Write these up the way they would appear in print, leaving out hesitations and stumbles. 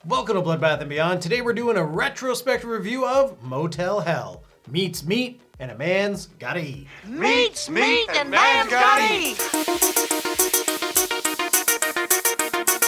Welcome to Bloodbath & Beyond. Today we're doing a retrospective review of Motel Hell. Meat's meat and a man's gotta eat. Meat's meat and man's gotta eat.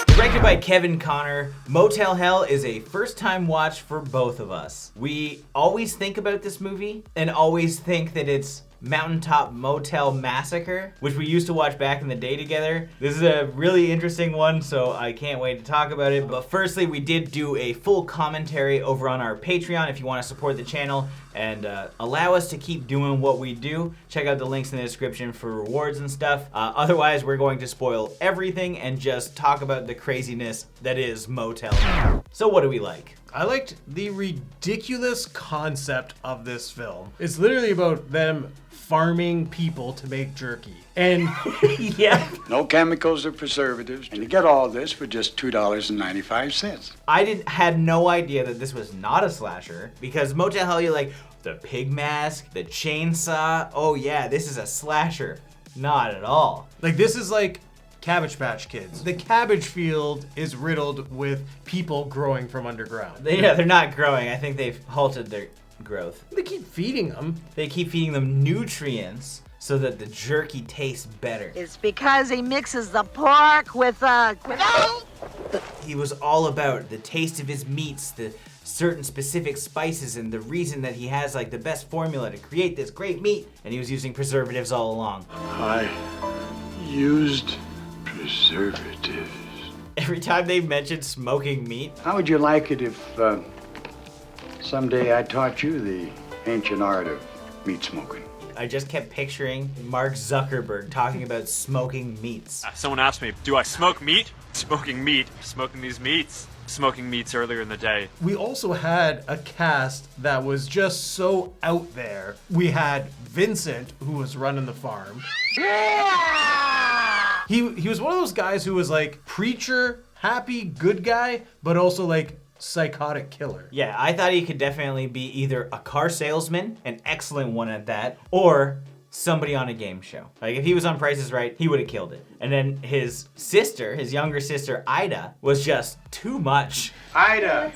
Directed by Kevin Connor, Motel Hell is a first-time watch for both of us. We always think about this movie and always think that it's Mountaintop Motel Massacre, which we used to watch back in the day together. This is a really interesting one, so I can't wait to talk about it. But firstly, we did do a full commentary over on our Patreon. If you want to support the channel and allow us to keep doing what we do, check out the links in the description for rewards and stuff. Otherwise, we're going to spoil everything and just talk about the craziness that is Motel Hell. So what do we like? I liked the ridiculous concept of this film. It's literally about them farming people to make jerky. And yeah. No chemicals or preservatives. And you get all this for just $2.95. I had no idea that this was not a slasher, because Motel Hell, you're like, the pig mask, the chainsaw, oh yeah, this is a slasher. Not at all. like this is like Cabbage Patch Kids. The cabbage field is riddled with people growing from underground. They're not growing. I think they've halted their growth. They keep feeding them. They keep feeding them nutrients so that the jerky tastes better. It's because he mixes the pork with He was all about the taste of his meats, the certain specific spices, and the reason that he has like the best formula to create this great meat, and he was using preservatives all along. I used preservatives. Every time they mentioned smoking meat, How would you like it if someday I taught you the ancient art of meat smoking? I just kept picturing Mark Zuckerberg talking about smoking meats. Someone asked me, do I smoke meat? Smoking meat. Smoking these meats. Smoking meats earlier in the day. We also had a cast that was just so out there. We had Vincent, who was running the farm. He was one of those guys who was like preacher, happy, good guy, but also like psychotic killer. Yeah, I thought he could definitely be either a car salesman, an excellent one at that, or somebody on a game show. Like if he was on Price is Right, he would have killed it. And then his sister, his younger sister, Ida, was just too much. Ida,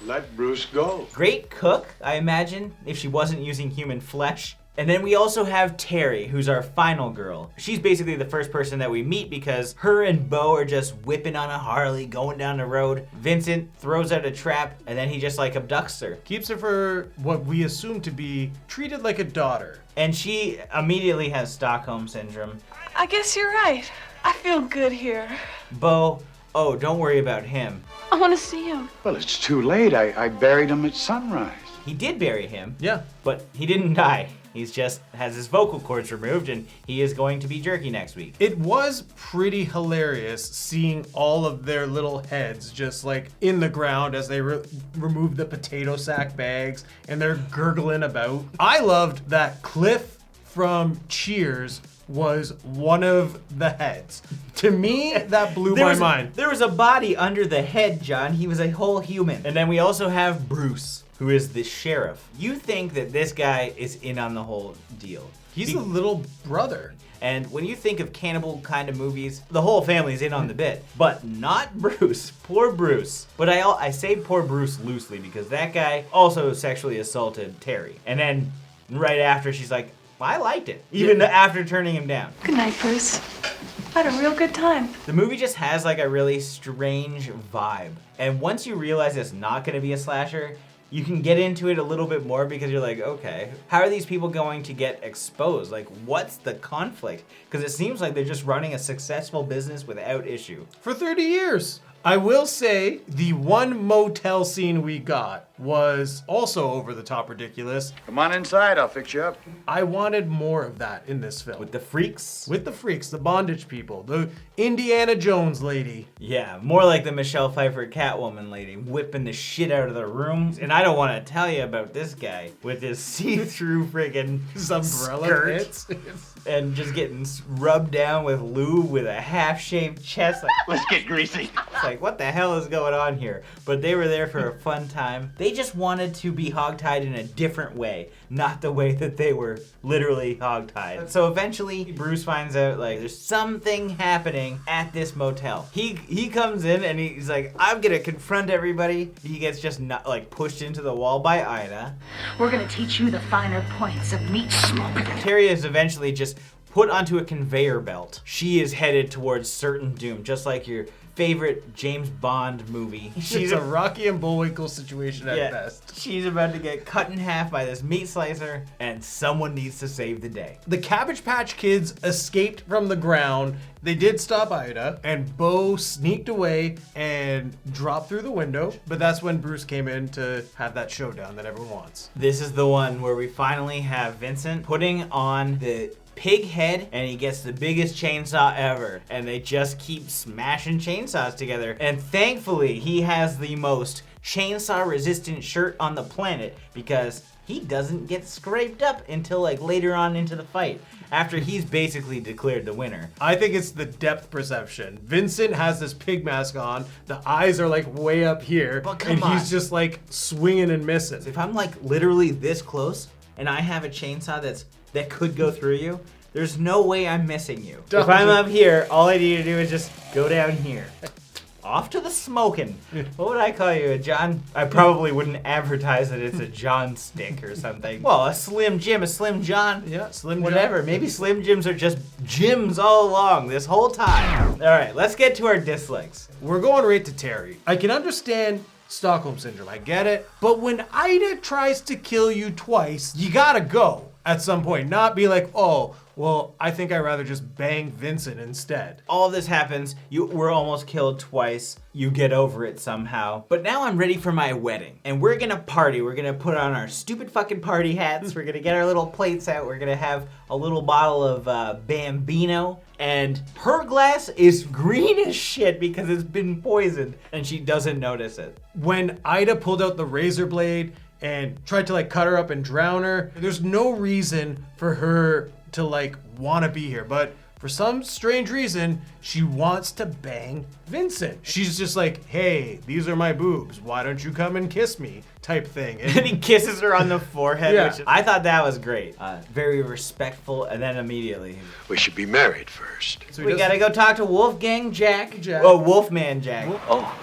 let Bruce go. Great cook, I imagine, if she wasn't using human flesh. And then we also have Terry, who's our final girl. She's basically the first person that we meet because her and Bo are just whipping on a Harley, going down the road. Vincent throws out a trap, and then he just like abducts her. Keeps her for what we assume to be treated like a daughter. And she immediately has Stockholm Syndrome. I guess you're right. I feel good here. Bo, oh, don't worry about him. I want to see him. Well, it's too late. I buried him at sunrise. He did bury him, Yeah. but he didn't die. He's just has his vocal cords removed, and he is going to be jerky next week. It was pretty hilarious seeing all of their little heads just like in the ground as they removed the potato sack bags and they're gurgling about. I loved that Cliff from Cheers was one of the heads. To me, that blew my mind. There was a body under the head, John. He was a whole human. And then we also have Bruce, who is the sheriff. You think that this guy is in on the whole deal. He's the little brother. And when you think of cannibal kind of movies, the whole family's in on the bit. But not Bruce. Poor Bruce. But I say poor Bruce loosely because that guy also sexually assaulted Terry. And then right after, she's like, I liked it. Even after turning him down. Good night, Bruce. I had a real good time. The movie just has like a really strange vibe. And once you realize it's not gonna be a slasher, you can get into it a little bit more because you're like, okay, how are these people going to get exposed? Like, what's the conflict? Because it seems like they're just running a successful business without issue. For 30 years. I will say the one motel scene we got was also over the top ridiculous. Come on inside. I'll fix you up. I wanted more of that in this film. With the freaks? With the freaks, the bondage people, the Indiana Jones lady. Yeah, more like the Michelle Pfeiffer Catwoman lady, whipping the shit out of the rooms. And I don't want to tell you about this guy with his see-through friggin' Umbrella skirt hits. and just getting rubbed down with lube with a half-shaved chest. Like, Let's get greasy. it's like, what the hell is going on here? But they were there for a fun time. They They just wanted to be hogtied in a different way, not the way that they were literally hogtied. So eventually, Bruce finds out like there's something happening at this motel. He comes in and he's like, I'm gonna confront everybody. He gets just not like pushed into the wall by Ida. We're gonna teach you the finer points of meat smoking. Terry is eventually just put onto a conveyor belt. She is headed towards certain doom, just like your favorite James Bond movie. She's a Rocky and Bullwinkle situation at best. She's about to get cut in half by this meat slicer, and someone needs to save the day. The Cabbage Patch Kids escaped from the ground. They did stop Ida, and Bo sneaked away and dropped through the window. But that's when Bruce came in to have that showdown that everyone wants. This is the one where we finally have Vincent putting on the pig head, and he gets the biggest chainsaw ever, and they just keep smashing chainsaws together. And thankfully he has the most chainsaw resistant shirt on the planet, because he doesn't get scraped up until like later on into the fight, after he's basically declared the winner. I think it's the depth perception. Vincent has this pig mask on, the eyes are like way up here, But come and on. he's just like swinging and missing. If I'm like literally this close and I have a chainsaw that could go through you, there's no way I'm missing you. If I'm up here, all I need to do is just go down here. Off to the smoking. What would I call you, a John? I probably wouldn't advertise that it's a John stick or something. Well, a Slim Jim, a Slim John. Yeah, Slim John. Whatever. Maybe Slim Jims are just Jims all along this whole time. All right, let's get to our dislikes. We're going right to Terry. I can understand Stockholm Syndrome, I get it. But when Ida tries to kill you twice, you gotta go at some point. Not be like, oh, well, I think I'd rather just bang Vincent instead. All of this happens, you were almost killed twice, you get over it somehow. But now I'm ready for my wedding, and we're gonna party. We're gonna put on our stupid fucking party hats, we're gonna get our little plates out, we're gonna have a little bottle of Bambino, and her glass is green as shit because it's been poisoned, and she doesn't notice it. When Ida pulled out the razor blade and tried to like cut her up and drown her, there's no reason for her to like want to be here, but for some strange reason she wants to bang Vincent. She's just like, hey, these are my boobs, why don't you come and kiss me, type thing. And he kisses her on the forehead, Yeah. which I thought that was great. Very respectful, and then immediately, We should be married first. So he we does- gotta go talk to Wolfgang Jack. Jack. Oh, Wolfman Jack. Oh,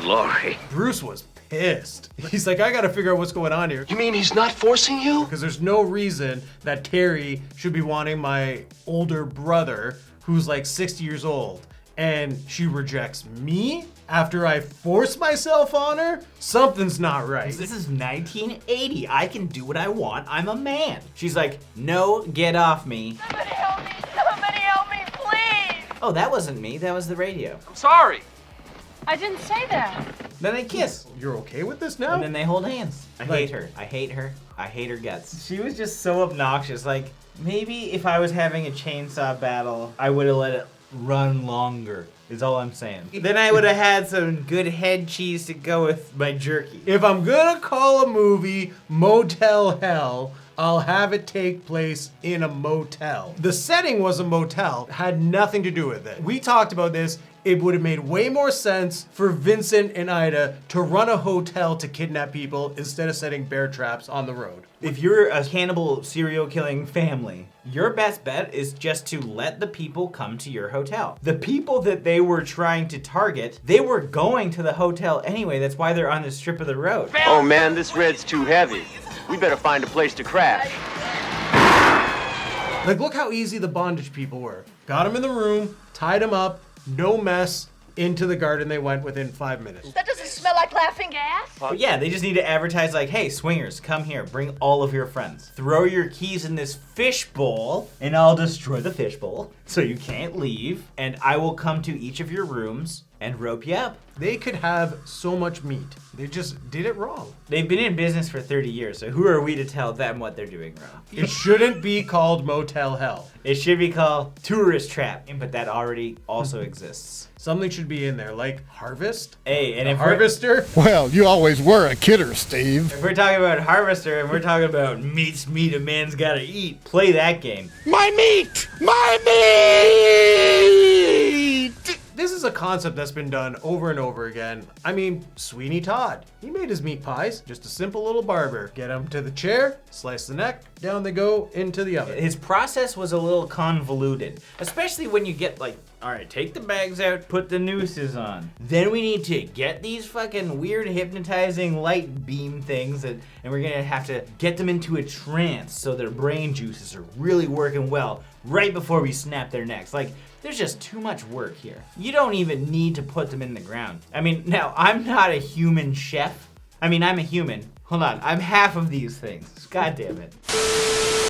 glory. Bruce was pissed. He's like, I gotta figure out what's going on here. You mean he's not forcing you? Because there's no reason that Terry should be wanting my older brother who's like 60 years old. And she rejects me after I force myself on her? Something's not right. This is 1980. I can do what I want. I'm a man. She's like, no, get off me. Somebody help me! Somebody help me, please! Oh, that wasn't me. That was the radio. I'm sorry. I didn't say that. Then they kiss. You're okay with this now? And then they hold hands. I Like- hate her. I hate her. I hate her guts. She was just so obnoxious. Like, maybe if I was having a chainsaw battle, I would have let it run longer, is all I'm saying. Then I would have had some good head cheese to go with my jerky. If I'm gonna call a movie Motel Hell, I'll have it take place in a motel. The setting was a motel, had nothing to do with it. We talked about this. It would have made way more sense for Vincent and Ida to run a hotel to kidnap people instead of setting bear traps on the road. If you're a cannibal serial killing family, your best bet is just to let the people come to your hotel. The people that they were trying to target, they were going to the hotel anyway. That's why they're on the strip of the road. Oh man, this red's too heavy. We better find a place to crash. Like, look how easy the bondage people were. Got them in the room, tied them up, no mess, into the garden they went within 5 minutes. That doesn't smell like laughing gas. But yeah, they just need to advertise like, hey, swingers, come here, bring all of your friends. Throw your keys in this fish bowl, and I'll destroy the fish bowl, so you can't leave, and I will come to each of your rooms and rope you up. They could have so much meat. They just did it wrong. They've been in business for 30 years, so who are we to tell them what they're doing wrong? It shouldn't be called Motel Hell. It should be called Tourist Trap, but that already also exists. Something should be in there, like Harvest. Hey, and A if Harvester. Well, you always were a kidder, Steve. we're talking about Harvester and we're talking about meat's meat a man's gotta eat, play that game. My meat! My meat! This is is a concept that's been done over and over again. I mean, Sweeney Todd, he made his meat pies, just a simple little barber. Get him to the chair, slice the neck, down they go into the oven. His process was a little convoluted, especially when you get like, all right, take the bags out, put the nooses on. Then we need to get these fucking weird hypnotizing light beam things and we're gonna have to get them into a trance so their brain juices are really working well right before we snap their necks. Like, there's just too much work here. You don't even need to put them in the ground. I mean, now, I'm not a human chef. I mean, I'm a human. Hold on, I'm half of these things. God damn it.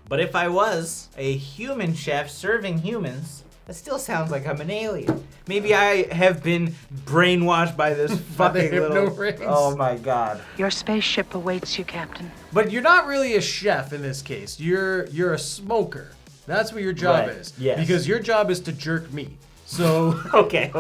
But if I was a human chef serving humans, that still sounds like I'm an alien. Maybe I have been brainwashed by this fucking little... rings. Oh my god. Your spaceship awaits you, Captain. But you're not really a chef in this case. You're a smoker. That's what your job Right, is. yes. Because your job is to jerk meat. So Okay.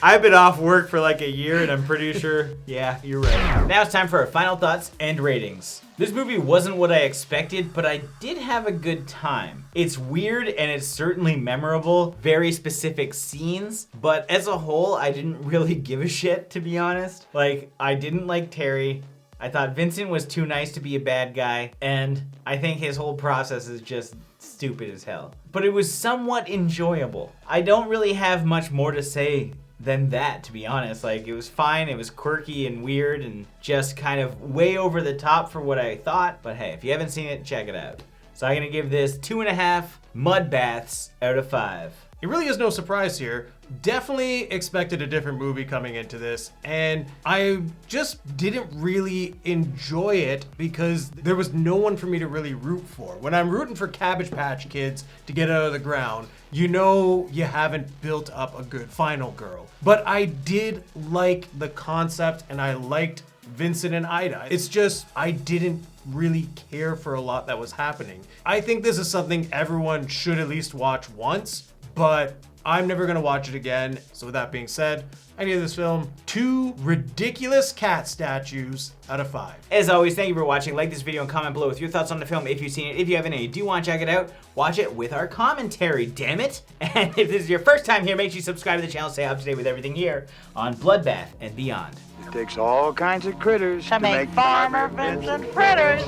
I've been off work for like a year and I'm pretty sure, yeah, you're right. Now it's time for our final thoughts and ratings. This movie wasn't what I expected, but I did have a good time. It's weird and it's certainly memorable, very specific scenes, but as a whole, I didn't really give a shit, to be honest. Like, I didn't like Terry. I thought Vincent was too nice to be a bad guy, and I think his whole process is just stupid as hell. But it was somewhat enjoyable. I don't really have much more to say than that, to be honest. Like, it was fine, it was quirky and weird and just kind of way over the top for what I thought. But hey, if you haven't seen it, check it out. So I'm gonna give this 2.5 mud baths out of 5. it really is no surprise here. Definitely expected a different movie coming into this, and I just didn't really enjoy it because there was no one for me to really root for. When I'm rooting for Cabbage Patch Kids to get out of the ground, you know you haven't built up a good final girl. But I did like the concept, and I liked Vincent and Ida. It's just, I didn't really care for a lot that was happening. I think this is something everyone should at least watch once, but I'm never gonna watch it again. So with that being said, I give this film 2 ridiculous cat statues out of 5. As always, thank you for watching. Like this video and comment below with your thoughts on the film if you've seen it. If you haven't and you do want to check it out, watch it with our commentary, damn it. And if this is your first time here, make sure you subscribe to the channel, stay up to date with everything here on Bloodbath and Beyond. It takes all kinds of critters To make Farmer Vincent fritters.